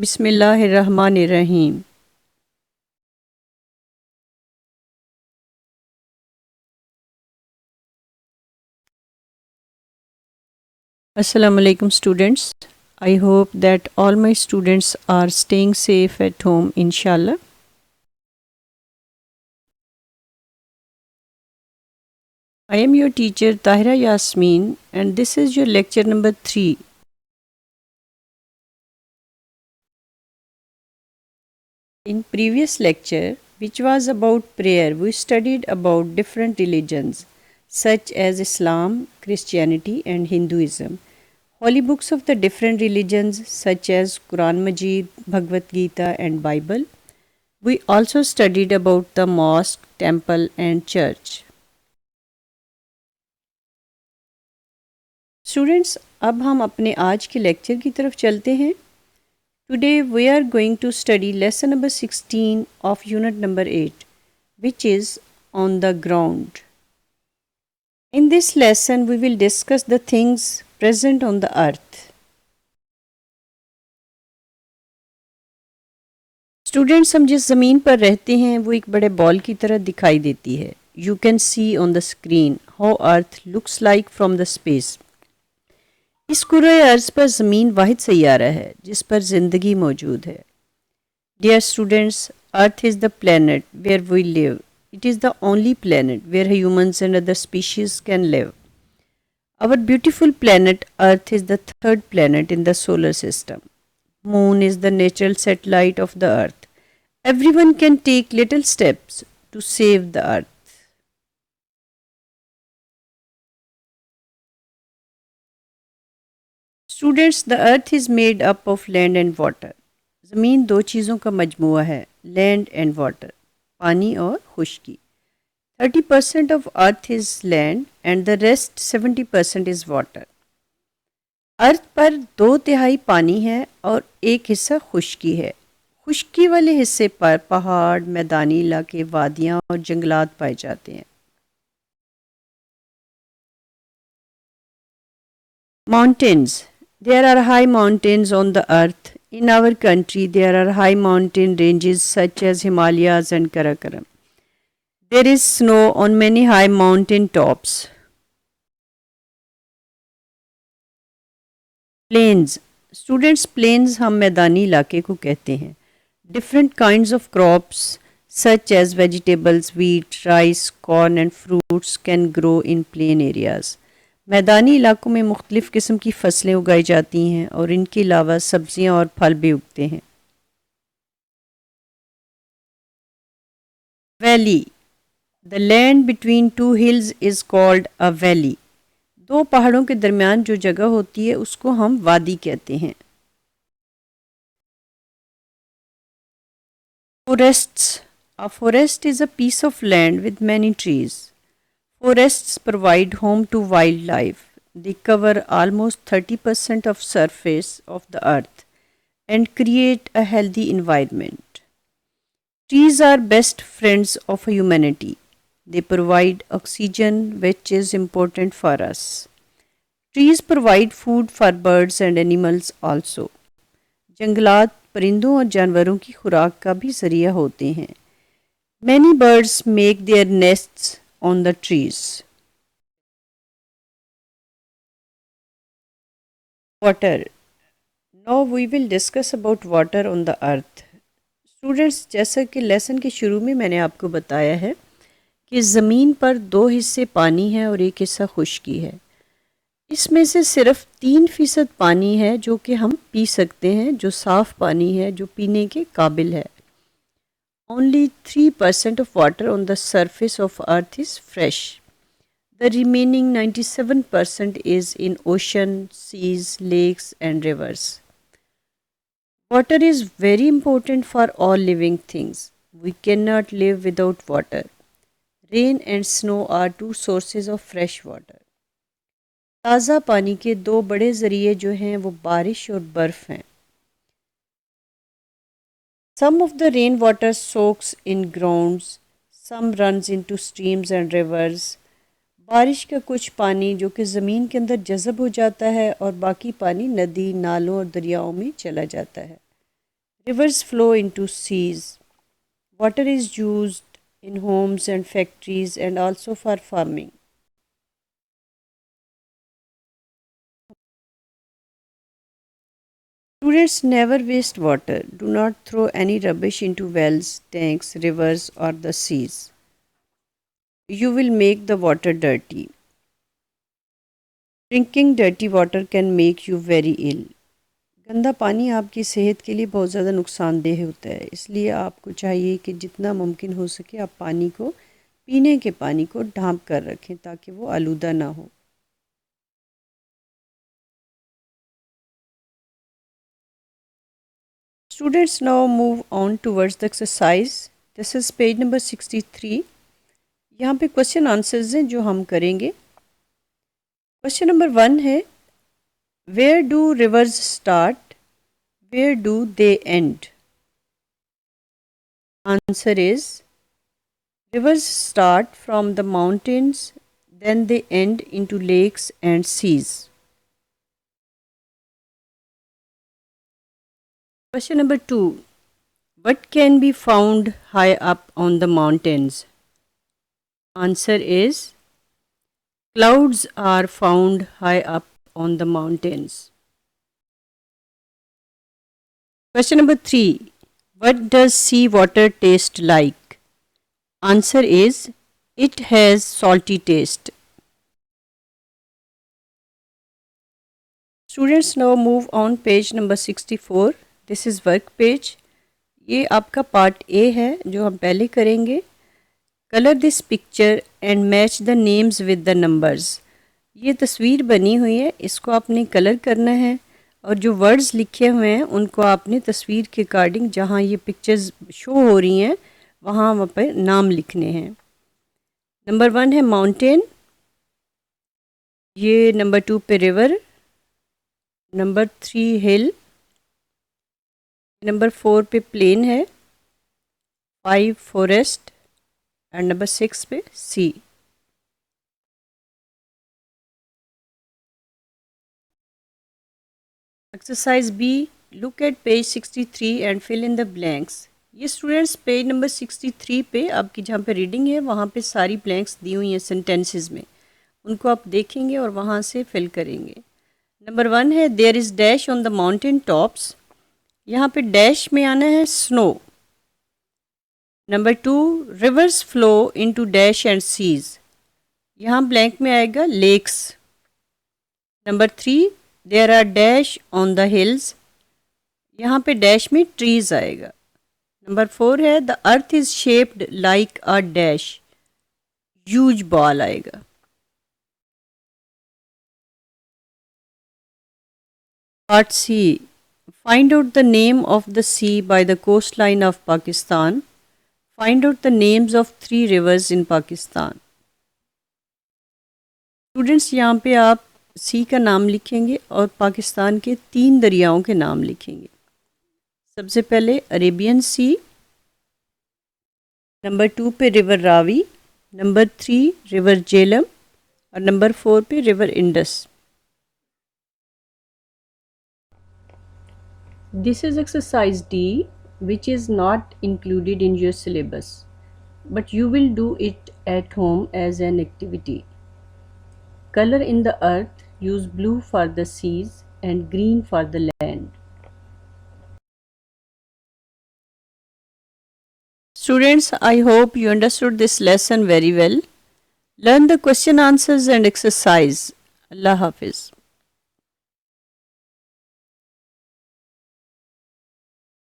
बिस्मिल्लाहिर्रहमानिर्रहीम। Assalamu alaikum students. I hope that all my students are staying safe at home inshallah. I am your teacher Tahira Yasmin and this is your lecture number 3. In previous lecture, which was about prayer, we studied about different religions such as Islam, Christianity and Hinduism. Holy books of the different religions such as Quran Majid, Bhagavad Gita and Bible. We also studied about the mosque, temple and church. Students, अब हम अपने आज के lecture की तरफ चलते हैं. Today we are going to study lesson number 16 of unit number 8, which is on the ground. In this lesson we will discuss the things present on the earth. Students, हम जिस ज़मीन पर रहते हैं वो एक बड़े बॉल की तरह दिखाई देती है. You can see on the screen how earth looks like from the space. इस कुरे अर्ज़ पर ज़मीन वाहिद सैयारा है जिस पर ज़िंदगी मौजूद है. Dear students, earth is the planet where we live. It is the only planet where humans and other species can live. Our beautiful planet Earth is the third planet in the solar system. Moon is the natural satellite of the Earth. Everyone can take little steps to save the Earth. Students, the Earth is made up of land and water. ज़मीन दो चीज़ों का मजमुआ है, land and water, पानी और खुश्की. 30% of Earth is land and the rest 70% is water. अर्थ पर 2/3 पानी है और एक हिस्सा खुश्की है. खुश्की वाले हिस्से पर पहाड़, मैदानी इलाके, वादियाँ और जंगलात पाए जाते हैं. Mountains. There are high mountains on the earth. In our country, there are high mountain ranges such as Himalayas and Karakoram. There is snow on many high mountain tops. Plains. Students, plains हम मैदानी इलाके को कहते हैं. Different kinds of crops such as vegetables, wheat, rice, corn and fruits can grow in plain areas. मैदानी इलाकों में मुख्तलिफ़ किस्म की फसलें उगाई जाती हैं और इनके अलावा सब्ज़ियाँ और फल भी उगते हैं. Valley. The land between two hills is called a valley. दो पहाड़ों के दरमियान जो जगह होती है उसको हम वादी कहते हैं. Forests. A forest is a piece of land with many trees. Forests provide home to wildlife. They cover almost 30% of surface of the earth and create a healthy environment. Trees are best friends of humanity. They provide oxygen, which is important for us. Trees provide food for birds and animals also. जंगलात परिंदों और जानवरों की खुराक का भी ज़रिया होते हैं. Many birds make their nests on the trees. Water. Now we will discuss about water on the earth. Students, जैसा कि लेसन के शुरू में मैंने आपको बताया है कि ज़मीन पर 2 हिस्से पानी है और एक हिस्सा खुश्की है. इसमें से सिर्फ 3% पानी है जो कि हम पी सकते हैं, जो साफ़ पानी है, जो पीने के काबिल है. Only 3% of water on the surface of earth is fresh. The remaining 97% is in ocean, seas, lakes and rivers. Water is very important for all living things. We cannot live without water. Rain and snow are two sources of fresh water. ताज़ा पानी के 2 बड़े ज़रिए जो हैं वो बारिश और बर्फ़ हैं. Some of the rainwater soaks in grounds, some runs into streams and rivers. बारिश का कुछ पानी जो कि ज़मीन के अंदर जज़ब हो जाता है और बाकी पानी नदी, नालों और दरियाओं में चला जाता है. Rivers flow into seas. Water is used in homes and factories and also for farming. Students never waste water. Do not throw any rubbish into wells, tanks, rivers, or the seas. You will make the water dirty. Drinking dirty water can make you very ill. गंदा पानी आपकी सेहत के लिए बहुत ज़्यादा नुकसानदेह होता है, इसलिए आपको चाहिए कि जितना मुमकिन हो सके आप पानी को, पीने के पानी को ढाँप कर रखें ताकि वो आलूदा ना हो. Students now move on towards the exercise. This is page number 63. यहाँ पे क्वेश्चन आंसर्स हैं जो हम करेंगे. क्वेश्चन नंबर 1 है, where do rivers start, where do they end? Answer is rivers start from the mountains, then they end into lakes and seas. Question number 2. What can be found high up on the mountains? Answer is clouds are found high up on the mountains. Question number 3. What does sea water taste like? Answer is it has salty taste. Students now move on page number 64. This is work page. ये आपका part A है जो हम पहले करेंगे. Colour this picture and match the names with the numbers. ये तस्वीर बनी हुई है, इसको आपने कलर करना है और जो वर्ड्स लिखे हुए हैं उनको आपने तस्वीर के अकॉर्डिंग जहाँ ये पिक्चर्स शो हो रही हैं वहाँ पर नाम लिखने हैं. नंबर 1 है माउंटेन, ये नंबर 2 पे रिवर, नंबर 3 हिल, नंबर 4 पे प्लेन है, 5 फॉरेस्ट एंड नंबर 6 पे C. Exercise B, look at page 63 and fill in the blanks. ये स्टूडेंट्स पेज नंबर 63 पे आपकी जहाँ पे रीडिंग है वहाँ पे सारी ब्लैंक्स दी हुई हैं सेंटेंसेस में, उनको आप देखेंगे और वहाँ से फिल करेंगे. नंबर 1 है there is dash on the mountain tops. यहाँ पे डैश में आना है snow. Number 2 rivers flow into dash and seas. यहाँ ब्लैंक में आएगा lakes. Number 3 there are dash on the hills. यहाँ पे डैश में ट्रीज आएगा. नंबर 4 है the earth is shaped like a dash, huge ball आएगा. Part C, find out the name of the sea by the coastline of Pakistan. Find out the names of 3 rivers in Pakistan. Students यहाँ पे आप सी का नाम लिखेंगे और पाकिस्तान के 3 दरियाओं के नाम लिखेंगे. सबसे पहले अरेबियन सी, नंबर 2 पे river Ravi, number 3 river Jhelum और नंबर 4 पे river Indus. This is exercise D, which is not included in your syllabus, but you will do it at home as an activity. Color in the earth, use blue for the seas and green for the land. Students, I hope you understood this lesson very well. Learn the question answers and exercise. Allah Hafiz.